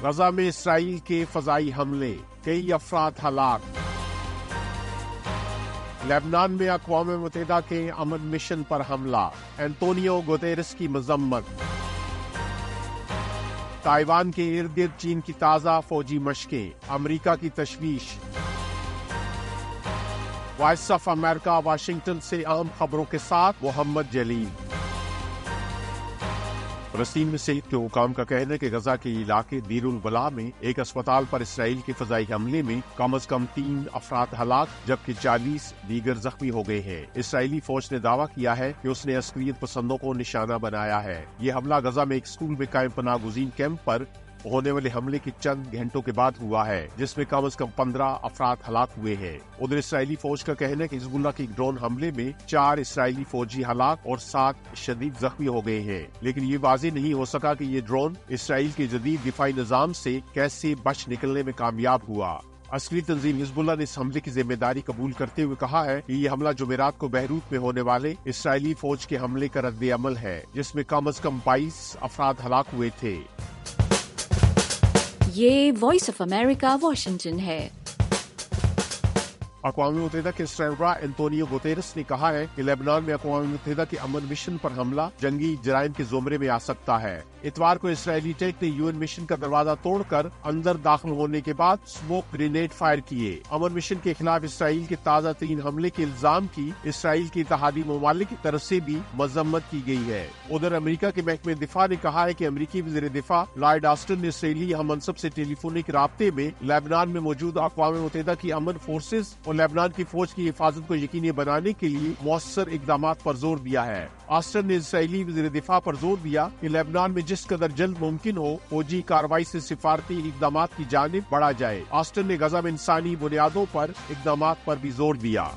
غزہ میں اسرائیل کے فضائی حملے، کئی افراد ہلاک۔ لبنان میں اقوام متحدہ کے امن مشن پر حملہ، اینٹونیو گوتیرس کی مذمت۔ تائیوان کے ارد گرد چین کی تازہ فوجی مشقیں، امریکہ کی تشویش۔ وائس آف امریکہ واشنگٹن سے اہم خبروں کے ساتھ محمد جلیل۔ فلسطین میں صحت کے حکام کا کہنا ہے کہ غزہ کے علاقے دیر البلاح میں ایک اسپتال پر اسرائیل کے فضائی حملے میں کم از کم 3 افراد ہلاک جبکہ 40 دیگر زخمی ہو گئے ہیں۔ اسرائیلی فوج نے دعویٰ کیا ہے کہ اس نے عسکریت پسندوں کو نشانہ بنایا ہے۔ یہ حملہ غزہ میں ایک اسکول میں قائم پناہ گزین کیمپ پر ہونے والے حملے کے چند گھنٹوں کے بعد ہوا ہے، جس میں کم از کم 15 افراد ہلاک ہوئے ہیں۔ ادھر اسرائیلی فوج کا کہنا ہے کہ حزب اللہ کے ایک ڈرون حملے میں 4 اسرائیلی فوجی ہلاک اور 7 شدید زخمی ہو گئے ہیں، لیکن یہ واضح نہیں ہو سکا کہ یہ ڈرون اسرائیل کے جدید دفاعی نظام سے کیسے بچ نکلنے میں کامیاب ہوا۔ عسکری تنظیم حزب اللہ نے اس حملے کی ذمہ داری قبول کرتے ہوئے کہا ہے کہ یہ حملہ جمعرات کو بیروت میں ہونے والے اسرائیلی فوج کے حملے کا رد عمل ہے، جس میں کم از کم 22 افراد ہلاک ہوئے تھے۔ یہ وائس آف امریکہ واشنگٹن ہے۔ اقوام متحدہ کے سربراہ اینٹونیو گوتیرس نے کہا ہے کہ لبنان میں اقوام متحدہ کے امن مشن پر حملہ جنگی جرائم کے زمرے میں آ سکتا ہے۔ اتوار کو اسرائیلی ٹینک نے UN مشن کا دروازہ توڑ کر اندر داخل ہونے کے بعد اسموک گرینیڈ فائر کیے۔ امن مشن کے خلاف اسرائیل کے تازہ ترین حملے کے الزام کی اسرائیل کے اتحادی ممالک کی طرف سے بھی مذمت کی گئی ہے۔ ادھر امریکہ کے محکمہ دفاع نے کہا ہے کہ امریکی وزیر دفاع لائیڈ آسٹن نے اسرائیلی ہم منصب سے ٹیلی فونک رابطے میں لبنان میں موجود اقوام متحدہ کی امن فورسز اور لبنان کی فوج کی حفاظت کو یقینی بنانے کے لیے مؤثر اقدامات پر زور دیا ہے۔ آسٹن نے اسرائیلی وزیر دفاع پر زور دیا کہ لبنان میں جس قدر جلد ممکن ہو فوجی کارروائی سے سفارتی اقدامات کی جانب بڑھا جائے۔ آسٹن نے غزہ میں انسانی بنیادوں پر اقدامات پر بھی زور دیا۔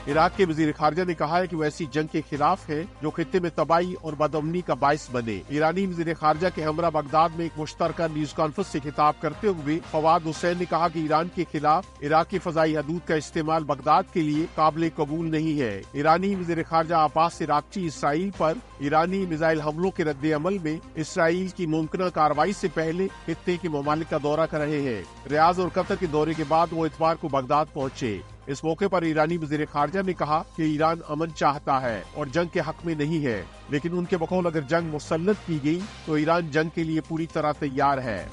عراق کے وزیر خارجہ نے کہا ہے کہ وہ ایسی جنگ کے خلاف ہے جو خطے میں تباہی اور بدامنی کا باعث بنے۔ ایرانی وزیر خارجہ کے ہمراہ بغداد میں ایک مشترکہ نیوز کانفرنس سے خطاب کرتے ہوئے فواد حسین نے کہا کہ ایران کے خلاف عراق کی فضائی حدود کا استعمال بغداد کے لیے قابل قبول نہیں ہے۔ ایرانی وزیر خارجہ عباس عراقچی اسرائیل پر ایرانی میزائل حملوں کے رد عمل میں اسرائیل کی ممکنہ کارروائی سے پہلے خطے کے ممالک کا دورہ کر رہے ہیں۔ ریاض اور قطر کے دورے کے بعد وہ اتوار کو بغداد پہنچے۔ اس موقع پر ایرانی وزیر خارجہ نے کہا کہ ایران امن چاہتا ہے اور جنگ کے حق میں نہیں ہے، لیکن ان کے بقول اگر جنگ مسلط کی گئی تو ایران جنگ کے لیے پوری طرح تیار ہے۔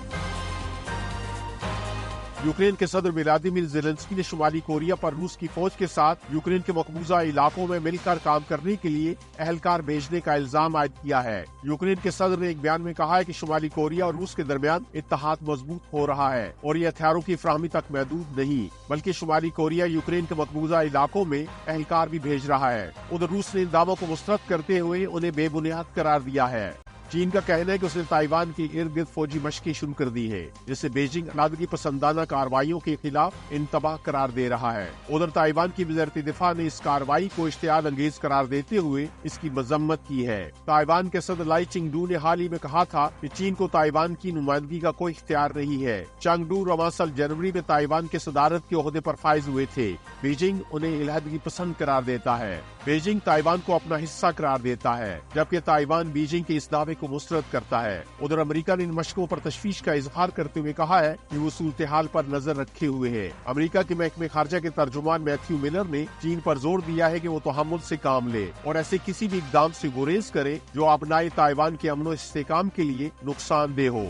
یوکرین کے صدر ولادیمیر زیلنسکی نے شمالی کوریا پر روس کی فوج کے ساتھ یوکرین کے مقبوضہ علاقوں میں مل کر کام کرنے کے لیے اہلکار بھیجنے کا الزام عائد کیا ہے۔ یوکرین کے صدر نے ایک بیان میں کہا ہے کہ شمالی کوریا اور روس کے درمیان اتحاد مضبوط ہو رہا ہے اور یہ ہتھیاروں کی فراہمی تک محدود نہیں بلکہ شمالی کوریا یوکرین کے مقبوضہ علاقوں میں اہلکار بھی بھیج رہا ہے۔ ادھر روس نے ان دعووں کو مسترد کرتے ہوئے انہیں بے بنیاد قرار دیا ہے۔ چین کا کہنا ہے کہ اس نے تائیوان کے ارد گرد فوجی مشقیں شروع کر دی ہے، جسے بیجنگ علیحدگی پسندانہ کارروائیوں کے خلاف انتباہ قرار دے رہا ہے۔ ادھر تائیوان کی وزارت دفاع نے اس کارروائی کو اشتعال انگیز قرار دیتے ہوئے اس کی مذمت کی ہے۔ تائیوان کے صدر لائی چنگ ڈو نے حال ہی میں کہا تھا کہ چین کو تائیوان کی نمائندگی کا کوئی اختیار نہیں ہے۔ چنگ ڈو رواں سال جنوری میں تائیوان کے صدارت کے عہدے پر فائز ہوئے تھے۔ بیجنگ انہیں علیحدگی پسند قرار دیتا ہے۔ بیجنگ تائیوان کو اپنا حصہ قرار دیتا ہے جبکہ تائیوان بیجنگ کے اس دعوے کو مسترد کرتا ہے۔ ادھر امریکہ نے ان مشقوں پر تشویش کا اظہار کرتے ہوئے کہا ہے کہ وہ صورتحال پر نظر رکھے ہوئے ہے۔ امریکہ کے محکمہ خارجہ کے ترجمان میتھیو ملر نے چین پر زور دیا ہے کہ وہ تحمل سے کام لے اور ایسے کسی بھی اقدام سے گریز کرے جو ابنائے تائیوان کے امن و استحکام کے لیے نقصان دہ ہو۔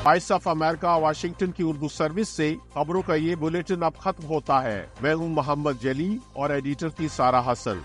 وائس آف امریکہ واشنگٹن کی اردو سروس سے خبروں کا یہ بلیٹن اب ختم ہوتا ہے۔ میں ہوں محمد جلیل اور ایڈیٹر تھی سارہ حسن۔